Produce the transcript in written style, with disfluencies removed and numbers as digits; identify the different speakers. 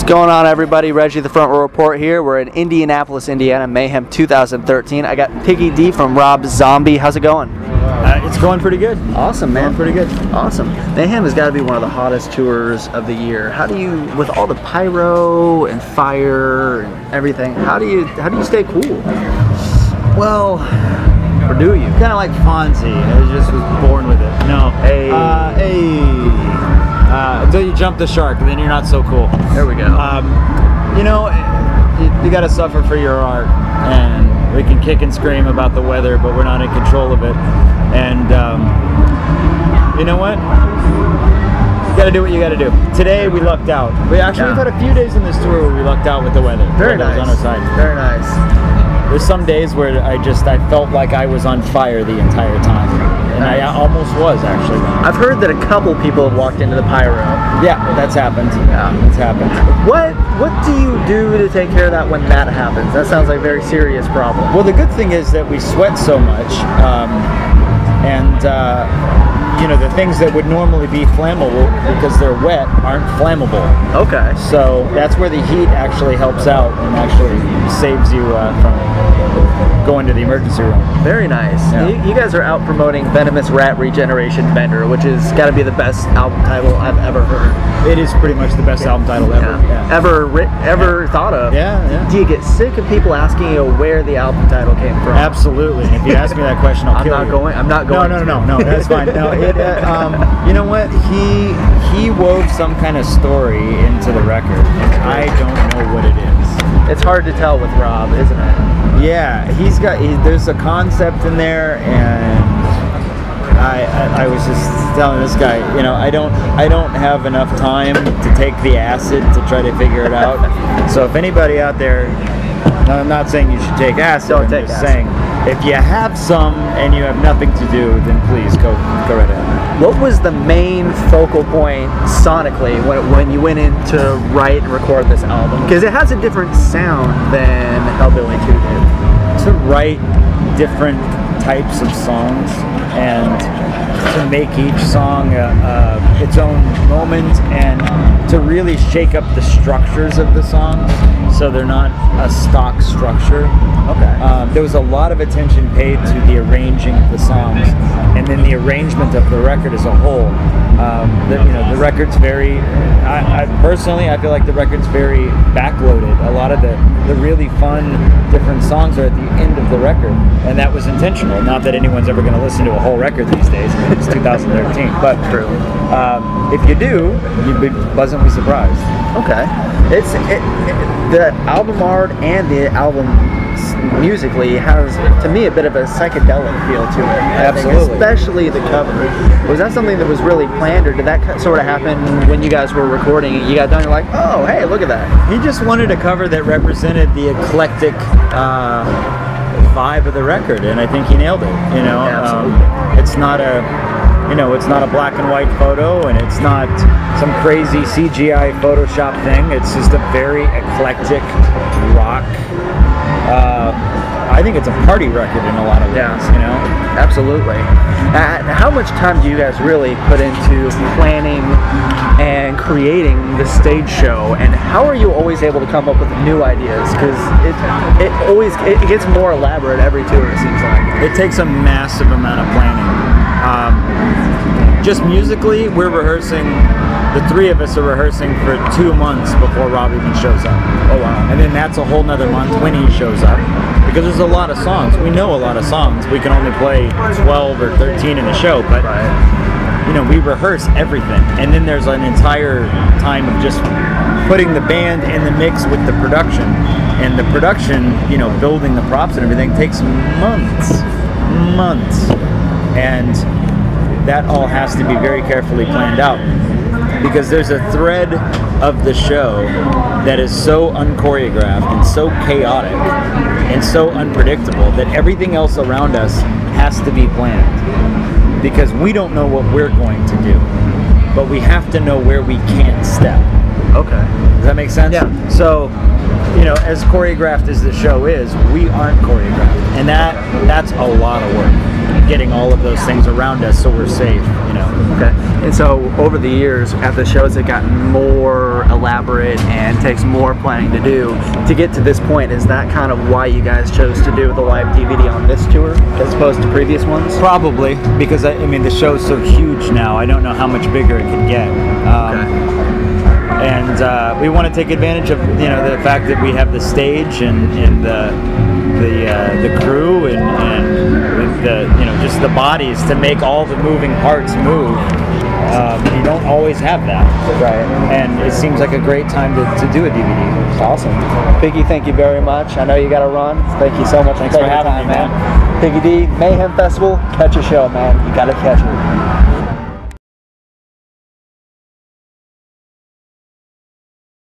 Speaker 1: Going on, everybody? Reggie, the Front Row Report here. We're in Indianapolis, Indiana, Mayhem 2013. I got Piggy D from Rob's Zombie. How's it going?
Speaker 2: It's going pretty good.
Speaker 1: Awesome, man.
Speaker 2: Going pretty good.
Speaker 1: Awesome. Mayhem has got to be one of the hottest tours of the year. How do you, with all the pyro and fire and everything, how do you stay cool?
Speaker 2: Well,
Speaker 1: or do you?
Speaker 2: Kind of like Fonzi. I just was born with it. No.
Speaker 1: Hey.
Speaker 2: Until you jump the shark, then you're not so cool.
Speaker 1: There we go.
Speaker 2: You know, you got to suffer for your art, and we can kick and scream about the weather, but we're not in control of it. And you know what? You got to do what you got to do. Today we lucked out. We've had a few days in this tour where we lucked out with the weather.
Speaker 1: Very nice.
Speaker 2: On our side.
Speaker 1: Very nice.
Speaker 2: There's some days where I felt like I was on fire the entire time. And I almost was, actually.
Speaker 1: I've heard that a couple people have walked into the pyro.
Speaker 2: Yeah, that's happened.
Speaker 1: Yeah,
Speaker 2: that's happened.
Speaker 1: What do you do to take care of that when that happens? That sounds like a very serious problem.
Speaker 2: Well, the good thing is that we sweat so much, you know, the things that would normally be flammable because they're wet aren't flammable.
Speaker 1: Okay.
Speaker 2: So that's where the heat actually helps out and actually saves you from going to the emergency room.
Speaker 1: Very nice.
Speaker 2: Yeah.
Speaker 1: You guys are out promoting Venomous Rat Regeneration Vendor, which has got to be the best album title I've ever heard.
Speaker 2: It is pretty much the best album title ever.
Speaker 1: Yeah. Ever thought of.
Speaker 2: Yeah.
Speaker 1: Do you get sick of people asking you where the album title came from?
Speaker 2: Absolutely. And if you ask me that question, I'll kill you.
Speaker 1: I'm not going.
Speaker 2: No. That's fine. No, you know what? He wove some kind of story into the record, and I don't know what it is.
Speaker 1: It's hard to tell with Rob, isn't it?
Speaker 2: Yeah, there's a concept in there, and I was just telling this guy, you know, I don't have enough time to take the acid to try to figure it out. So if anybody out there, I'm not saying you should take acid. I'm just saying if you have some and you have nothing to do, then please go right ahead.
Speaker 1: What was the main focal point sonically when you went in to write and record this album? Because it has a different sound than Hellbilly 2 did.
Speaker 2: To write different types of songs and to make each song its own moment and to really shake up the structures of the songs so they're not a stock structure.
Speaker 1: Okay.
Speaker 2: There was a lot of attention paid to the arranging of the songs and then the arrangement of the record as a whole. The record's very, I personally feel like the record's very backloaded. A lot of the really fun different songs are at the end of the record, and that was intentional. Not that anyone's ever going to listen to a whole record these days. It's 2013, but
Speaker 1: true.
Speaker 2: If you do, you'd be pleasantly surprised.
Speaker 1: Okay. The album art and the album musically has, to me, a bit of a psychedelic feel to it.
Speaker 2: Absolutely.
Speaker 1: Especially the cover. Was that something that was really planned, or did that sort of happen when you guys were recording and you got done, you're like, oh, hey, look at that?
Speaker 2: He just wanted a cover that represented the eclectic vibe of the record, and I think he nailed it. You know, it's not a black and white photo, and it's not some crazy CGI Photoshop thing. It's just a very eclectic rock. I think it's a party record in a lot of ways. You know,
Speaker 1: absolutely. How much time do you guys really put into planning and creating the stage show, and how are you always able to come up with new ideas? Because it gets more elaborate every tour, it seems like.
Speaker 2: It takes a massive amount of planning. Just musically, we're rehearsing. The three of us are rehearsing for 2 months before Rob even shows up.
Speaker 1: Oh wow.
Speaker 2: And then that's a whole nother month when he shows up. Because there's a lot of songs. We know a lot of songs. We can only play 12 or 13 in a show, but you know, we rehearse everything. And then there's an entire time of just putting the band in the mix with the production. And the production, you know, building the props and everything takes months. And that all has to be very carefully planned out. Because there's a thread of the show that is so unchoreographed and so chaotic and so unpredictable that everything else around us has to be planned. Because we don't know what we're going to do, but we have to know where we can't step.
Speaker 1: Okay.
Speaker 2: Does that make sense?
Speaker 1: Yeah.
Speaker 2: So, you know, as choreographed as the show is, we aren't choreographed. And that's a lot of work. getting all of those things around us so we're safe, you know.
Speaker 1: Okay. And so over the years, at the shows, it gotten more elaborate and takes more planning to do to get to this point. Is that kind of why you guys chose to do the live DVD on this tour as opposed to previous ones?
Speaker 2: Probably, because I mean the show's so huge now. I don't know how much bigger it can get. And we want to take advantage of the fact that we have the stage and the crew and the just the bodies to make all the moving parts move. You don't always have that,
Speaker 1: right?
Speaker 2: And it seems like a great time to do a DVD.
Speaker 1: Awesome, Piggy. Thank you very much. I know you got to run. Thank you so much.
Speaker 2: Thanks for having me, man.
Speaker 1: Piggy D, Mayhem Festival. Catch a show, man. You got to catch it.